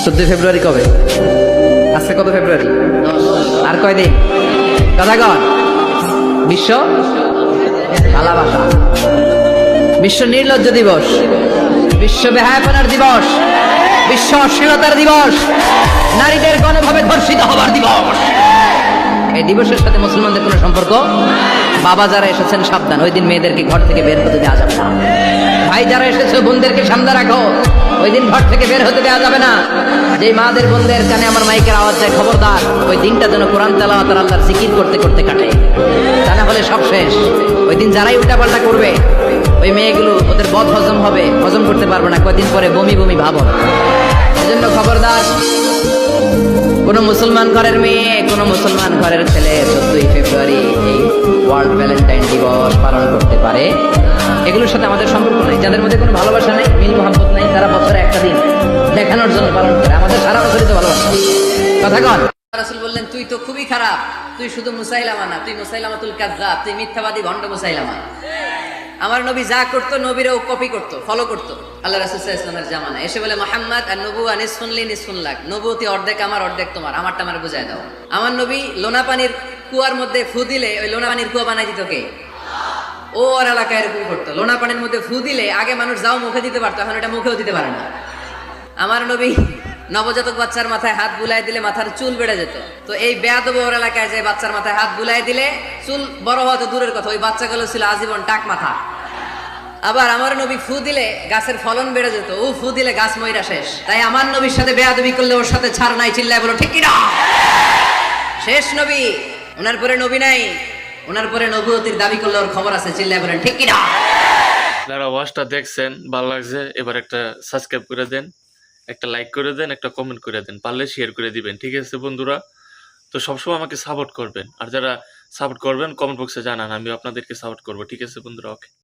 14 ফেব্রুয়ারি কবে? আজকে কত ফেব্রুয়ারি? আর কয়দিন? কথা কন। বিশ্ব ভালোবাসা, বিশ্ব নির্লজ্জ দিবস, বিশ্ব বেহায়াপনার দিবস, বিশ্ব অশ্লীলতার দিবস, নারীদের গণভাবে ধর্ষিত হবার দিবস। এই দিবসের সাথে মুসলমানদের কোনো সম্পর্ক? বাবা যারা এসেছেন সাবধান, ওই দিন মেয়েদেরকে ঘর থেকে বের হতে দেওয়া যাবে না। ভাই যারা এসেছে বোনদেরকে সামনে রাখো, ওই দিন ঘর থেকে বের হতে দেওয়া যাবে না। যে মাদের বোনদের কানে আমার মাইকের আওয়াজ যায়, খবরদার, ওই দিনটা যেন কোরআন তেলাওয়াত আর আল্লাহর জিকির করতে করতে কাটে, তা না হলে সব শেষ। ওই দিন যারাই উল্টাপাল্টা করবে, ওই মেয়েগুলো ওদের বদ হজম হবে, হজম করতে পারবে না, কয়েকদিন পরে বমি বমি ভাব হবে। এজন্য খবরদার, কোন মুসলমান ঘরের মেয়ে, কোন মুসলমান ঘরের ছেলে 14 ফেব্রুয়ারি এই ওয়ার্ল্ড ভ্যালেন্টাইন দিবস পালন করতে পারে। এগুলোর সাথে আমাদের সম্পর্ক নেই। যাদের মধ্যে কোনো ভালোবাসা নেই, মিল মোহাম্মত নেই, তারা বছরে একটা দিন দেখানোর জন্য পালন করে। আমাদের সারা বছরই তো ভালোবাসা। কথা কন। রাসূল বললেন, তুই তো খুবই খারাপ, তুই শুধু মুসাইলামা না, তুই মুসাইলামাতুল কাযযাব, তুই মিথ্যাবাদী ভণ্ড মুসাইলামা। আমার নবী যা করতো নবীরাও কপি করতো, ফলো করতো। আল্লাহ রাসূল সাল্লাল্লাহু আলাইহি ওয়াসাল্লামের জামানা এসে বলে, মুহাম্মদ আর নবুওয়া নিসফুন লি নিসফুন লাক, নবুয়তি অর্ধেক আমার অর্ধেক তোমার, আমারটা আমারে বুঝায় দাও। আমার নবী লোনা পানির কুয়ার মধ্যে ফু দিলে ওই লোনা পানির কুয়া বানাই দিত কে? ও আর এলাকায় এরকম করতো, লোনা পানির মধ্যে ফু দিলে আগে মানুষ যাও মুখে দিতে পারতো, এখন এটা মুখেও দিতে পারে না। আমার নবী নবজাতক বাচ্চার মাথায় হাত বুলাই দিলে মাথার চুল বেড়ে যেত। তো এই বেয়াদব ওর এলাকায় যে বাচ্চার মাথায় হাত বুলাই দিলে চুল বড় হওয়া তো দূরের কথা, ওই বাচ্চাগুলো ছিল আজীবন টাক মাথা। আবার আমার নবী ফু দিলে গাছের ফলন বেড়ে যেত, ও ফু দিলে গাছ মইরা শেষ। তাই আমার নবীর সাথে বেয়াদবি করলে ওর সাথে ছাড় নাই, চিল্লায় বলো ঠিক কিনা? শেষ নবী, ওনার পরে নবী নাই, ওনার পরে নবুয়তির দাবি করলে ওর খবর আছে, চিল্লায় বলেন ঠিক কিনা? যারা ওয়াচটা দেখছেন ভালো লাগছে, এবার একটা সাবস্ক্রাইব করে দেন, একটা লাইক করে দেন, একটা কমেন্ট করে দেন, পারলে শেয়ার করে দিবেন, ঠিক আছে বন্ধুরা? তো সবসময় আমাকে সাপোর্ট করবেন, আর যারা সাপোর্ট করবেন কমেন্ট বক্সে জানান, আমি আপনাদেরকে সাপোর্ট করবো, ঠিক আছে বন্ধুরা? ওকে।